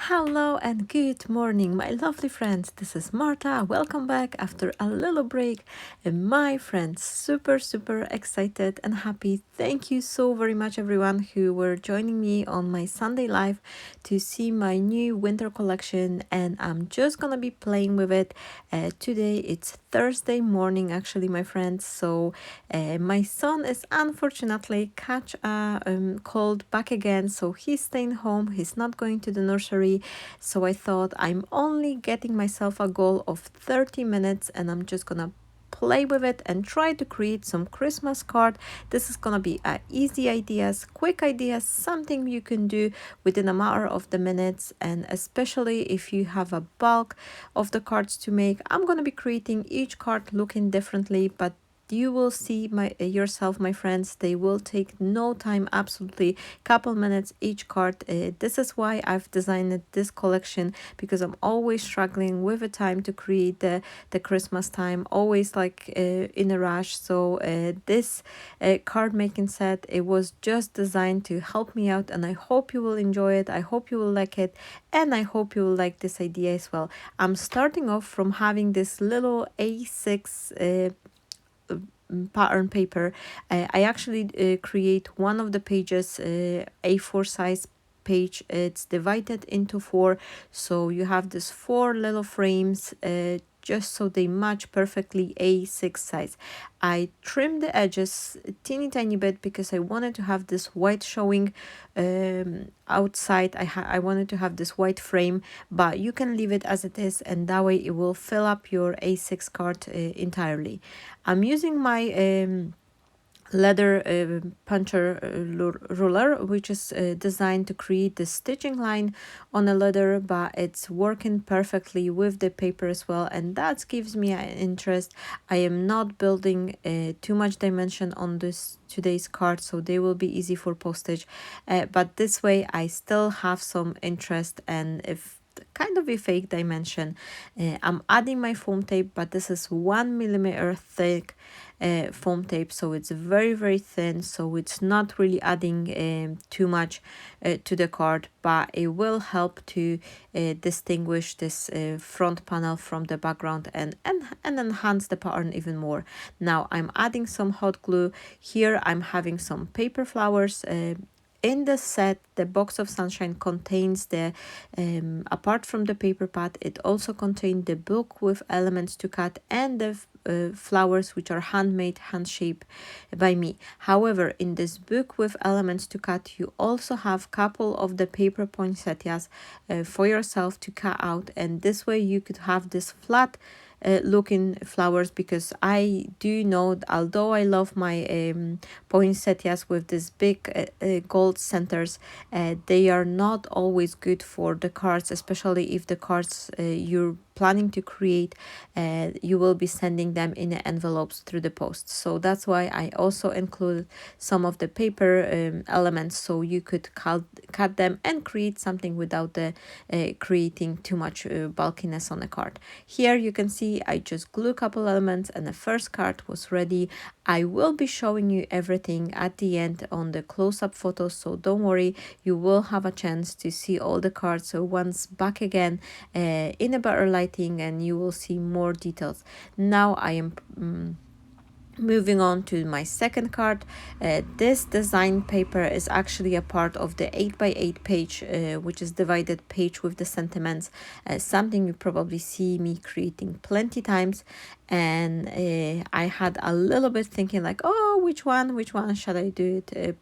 Hello and good morning, my lovely friends. This is Marta. Welcome back after a little break. And my friends, super excited and happy. Thank you so very much, everyone who were joining me on my Sunday live to see my new winter collection. And I'm just gonna be playing with it. Today it's Thursday morning, actually, my friends. So my son is unfortunately catch a cold back again, so he's staying home. He's not going to the nursery. So I thought I'm only getting myself a goal of 30 minutes and I'm just gonna play with it and try to create some Christmas card. This is gonna be easy ideas, quick ideas, something you can do within a matter of the minutes. And especially if you have a bulk of the cards to make, I'm gonna be creating each card looking differently, but you will see yourself, my friends. They will take no time, absolutely couple minutes each card. This is why I've designed this collection, because I'm always struggling with the time to create the Christmas time, always like in a rush. So this card making set, it was just designed to help me out, and I hope you will enjoy it. I hope you will like it, and I hope you will like this idea as well. I'm starting off from having this little A6 pattern paper. I actually create one of the pages, A4 size page. It's divided into four, so you have this four little frames, just so they match perfectly A6 size. I trimmed the edges a teeny tiny bit because I wanted to have this white showing outside. I wanted to have this white frame, but you can leave it as it is, and that way it will fill up your A6 card entirely. I'm using my leather puncher ruler, which is designed to create the stitching line on a leather, but it's working perfectly with the paper as well, and that gives me an interest. I am not building too much dimension on this today's card, so they will be easy for postage, but this way I still have some interest, and if kind of a fake dimension. I'm adding my foam tape, but this is 1 millimeter thick foam tape, so it's very thin, so it's not really adding too much to the card, but it will help to distinguish this front panel from the background and enhance the pattern even more. Now I'm adding some hot glue. Here I'm having some paper flowers. In the set, the box of sunshine contains the apart from the paper pad, it also contains the book with elements to cut and the flowers, which are handmade, hand shaped by me. However, in this book with elements to cut, you also have couple of the paper poinsettias for yourself to cut out, and this way you could have this flat looking flowers, because I do know, although I love my poinsettias with this big gold centers, they are not always good for the cards, especially if the cards you're planning to create, you will be sending them in envelopes through the post. So that's why I also include some of the paper elements, so you could cut them and create something without the creating too much bulkiness on the card. Here you can see I just glue a couple elements and the first card was ready. I will be showing you everything at the end on the close-up photos, so don't worry, you will have a chance to see all the cards. So once back again in a better lighting, and you will see more details. Now I am moving on to my second card. This design paper is actually a part of the 8x8 page, which is divided page with the sentiments, something you probably see me creating plenty times. And I had a little bit thinking like, oh, which one should I do it,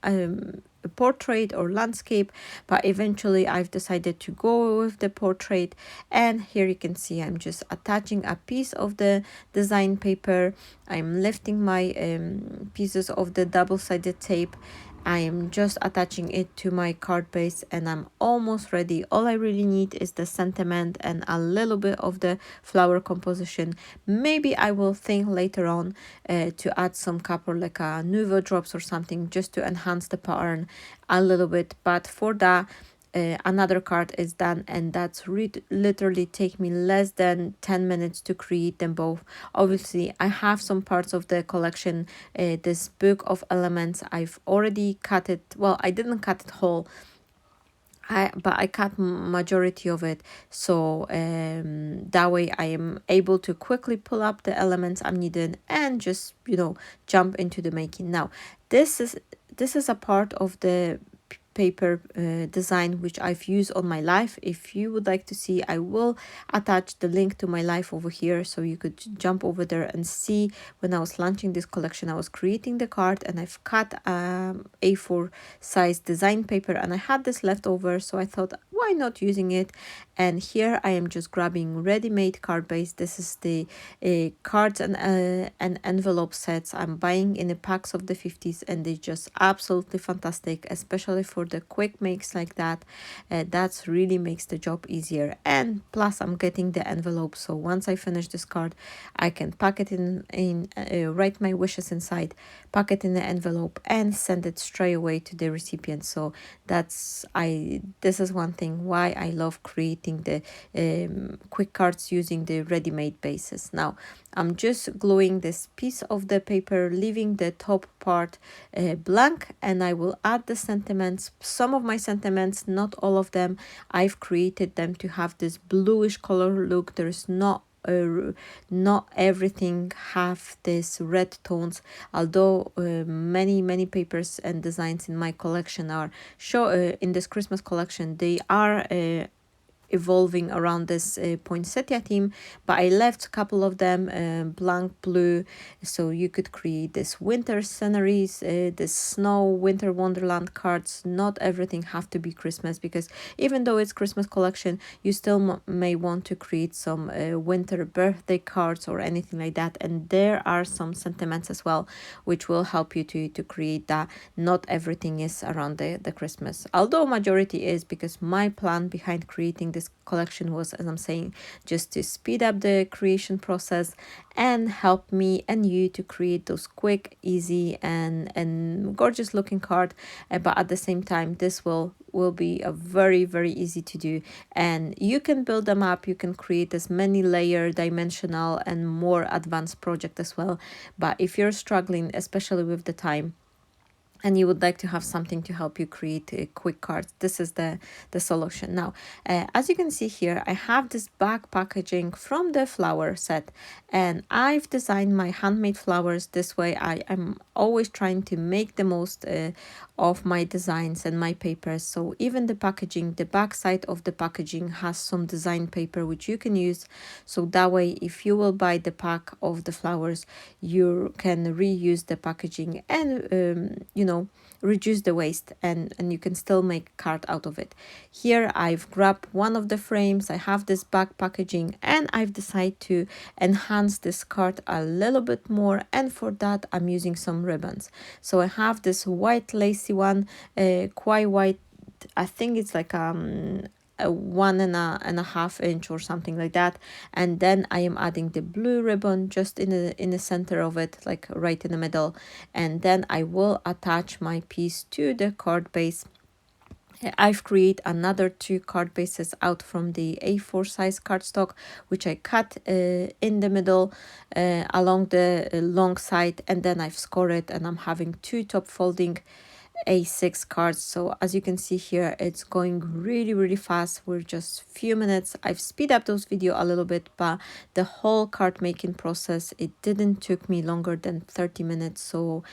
a portrait or landscape, but eventually I've decided to go with the portrait. And here you can see I'm just attaching a piece of the design paper. I'm lifting my pieces of the double-sided tape. I am just attaching it to my card base, and I'm almost ready. All I really need is the sentiment and a little bit of the flower composition. Maybe I will think later on to add some couple like a nouveau drops or something, just to enhance the pattern a little bit. But for that, another card is done, and that's literally take me less than 10 minutes to create them both. Obviously I have some parts of the collection, this book of elements, I've already cut it. Well, I didn't cut it whole, but I cut majority of it, so that way I am able to quickly pull up the elements I'm needing and just, you know, jump into the making. Now this is a part of the paper design which I've used on my life. If you would like to see, I will attach the link to my life over here, so you could jump over there and see when I was launching this collection. I was creating the card and I've cut A4 size design paper, and I had this left over, so I thought, why not using it? And here I am just grabbing ready-made card base. This is the cards and envelope sets I'm buying in the packs of the 50s, and they just absolutely fantastic, especially for the quick makes like that. That's really makes the job easier. And plus I'm getting the envelope, so once I finish this card, I can pack it in write my wishes inside, pack it in the envelope, and send it straight away to the recipient. So this is one thing why I love creating the quick cards using the ready-made bases. Now I'm just gluing this piece of the paper, leaving the top part blank, and I will add the sentiments. Some of my sentiments, not all of them, I've created them to have this bluish color look. There's not everything have this red tones, although many papers and designs in my collection are in this Christmas collection, they are evolving around this poinsettia theme, but I left a couple of them blank blue, so you could create this winter sceneries, this snow winter wonderland cards. Not everything have to be Christmas, because even though it's Christmas collection, you still may want to create some winter birthday cards or anything like that, and there are some sentiments as well which will help you to create that. Not everything is around the Christmas, although majority is, because my plan behind creating this collection was, as I'm saying, just to speed up the creation process and help me and you to create those quick, easy and gorgeous looking card. But at the same time, this will be a very easy to do, and you can build them up. You can create as many layer, dimensional and more advanced project as well. But if you're struggling, especially with the time, and you would like to have something to help you create quick cards, this is the solution. Now as you can see here, I have this back packaging from the flower set, and I've designed my handmade flowers this way. I'm always trying to make the most of my designs and my papers. So even the packaging, the back side of the packaging has some design paper which you can use, so that way if you will buy the pack of the flowers, you can reuse the packaging and you know, reduce the waste, and you can still make card out of it. Here I've grabbed one of the frames, I have this back packaging, and I've decided to enhance this card a little bit more, and for that I'm using some ribbons. So I have this white lacy one, quite white, I think it's like a 1.5 inch or something like that, and then I am adding the blue ribbon just in the center of it, like right in the middle, and then I will attach my piece to the card base. I've created another 2 card bases out from the A4 size cardstock, which I cut in the middle along the long side, and then I've scored it, and I'm having 2 top folding A6 cards. So as you can see here, it's going really fast. We're just few minutes. I've speed up those video a little bit, but the whole card making process, it didn't took me longer than 30 minutes. So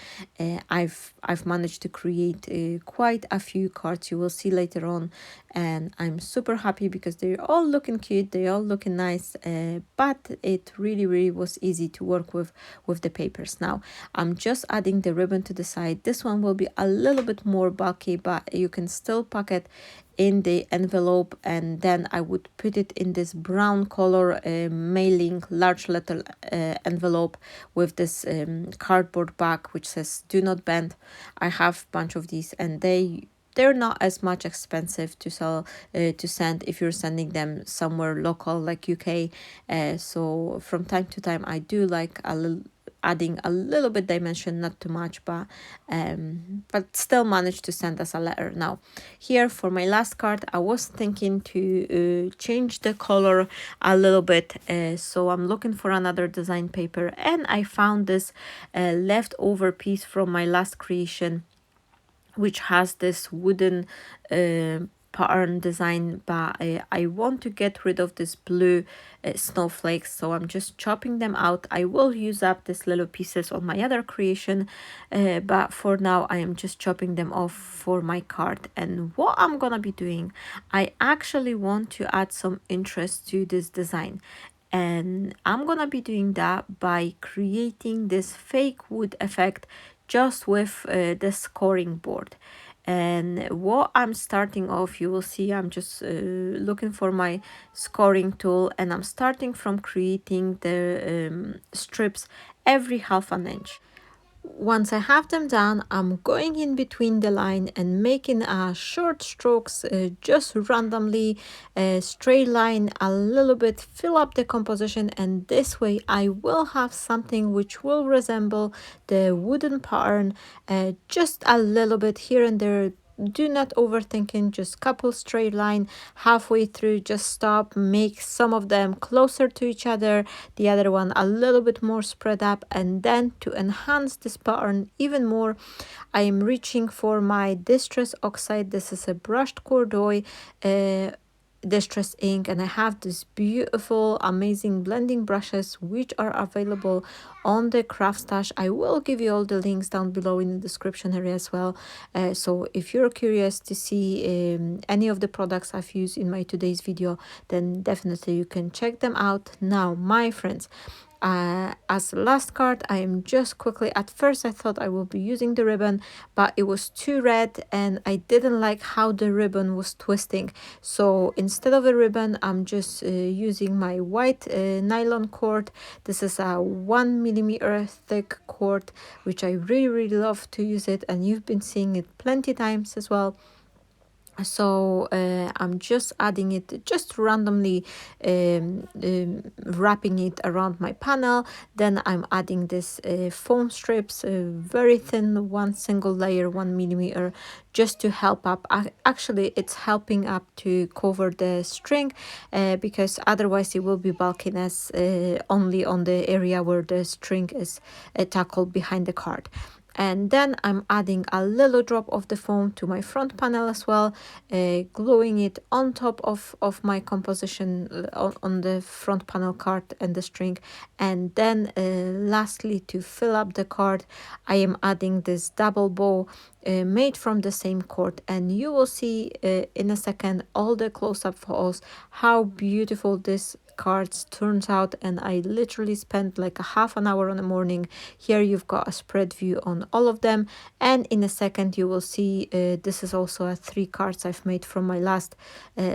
I've managed to create quite a few cards, you will see later on, and I'm super happy because they're all looking cute, they're all looking nice, but it really was easy to work with the papers. Now I'm just adding the ribbon to the side. This one will be a little bit more bulky, but you can still pack it in the envelope, and then I would put it in this brown color mailing large letter envelope with this cardboard back which says do not bend. I have a bunch of these, and they're not as much expensive to sell to send if you're sending them somewhere local like UK. So from time to time I do like adding a little bit dimension, not too much, but still managed to send us a letter. Now here for my last card, I was thinking to change the color a little bit, so I'm looking for another design paper, and I found this leftover piece from my last creation, which has this wooden pattern design, but I want to get rid of this blue snowflakes, so I'm just chopping them out. I will use up these little pieces on my other creation, but for now I am just chopping them off for my card. And what I'm gonna be doing, I actually want to add some interest to this design, and I'm gonna be doing that by creating this fake wood effect just with the scoring board. And what I'm starting off, you will see I'm just looking for my scoring tool, and I'm starting from creating the strips every half an inch. Once I have them done, I'm going in between the line and making short strokes, just randomly, straight line a little bit, fill up the composition, and this way I will have something which will resemble the wooden pattern, just a little bit here and there. Do not overthinking, just couple straight line, halfway through just stop, make some of them closer to each other, the other one a little bit more spread up, and then to enhance this pattern even more, I am reaching for my Distress Oxide. This is a brushed corduroy distress ink, and I have this beautiful amazing blending brushes which are available on the craft stash. I will give you all the links down below in the description area as well, so if you're curious to see any of the products I've used in my today's video, then definitely you can check them out. Now my friends, as the last card, I am just quickly, at first I thought I will be using the ribbon, but it was too red and I didn't like how the ribbon was twisting. So instead of a ribbon, I'm just using my white nylon cord. This is a 1 mm thick cord, which I really love to use it, and you've been seeing it plenty times as well. So I'm just adding it, just randomly wrapping it around my panel. Then I'm adding this foam strips, very thin, one single layer, 1 mm, just to help up. Actually it's helping up to cover the string, because otherwise it will be bulkiness only on the area where the string is tackled behind the card. And then I'm adding a little drop of the foam to my front panel as well, gluing it on top of my composition on the front panel card and the string. And then lastly, to fill up the card, I am adding this double bow made from the same cord, and you will see in a second all the close-up photos how beautiful this cards turns out. And I literally spent like a half an hour on the morning. Here you've got a spread view on all of them, and in a second you will see this is also a 3 cards I've made from my last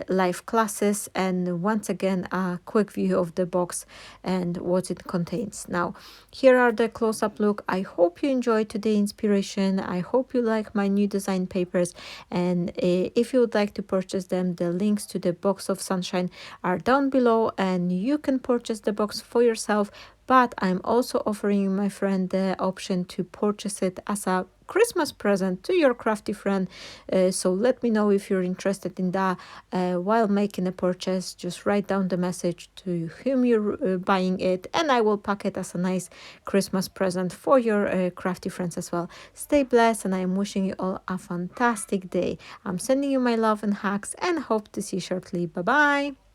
live classes, and once again a quick view of the box and what it contains. Now here are the close-up look. I hope you enjoyed today's inspiration. I hope you like my new design papers, and if you would like to purchase them, the links to the box of sunshine are down below, and you can purchase the box for yourself, but I'm also offering my friend the option to purchase it as a Christmas present to your crafty friend. So let me know if you're interested in that. While making a purchase, just write down the message to whom you're buying it, and I will pack it as a nice Christmas present for your crafty friends as well. Stay blessed, and I am wishing you all a fantastic day. I'm sending you my love and hugs, and hope to see you shortly. Bye bye.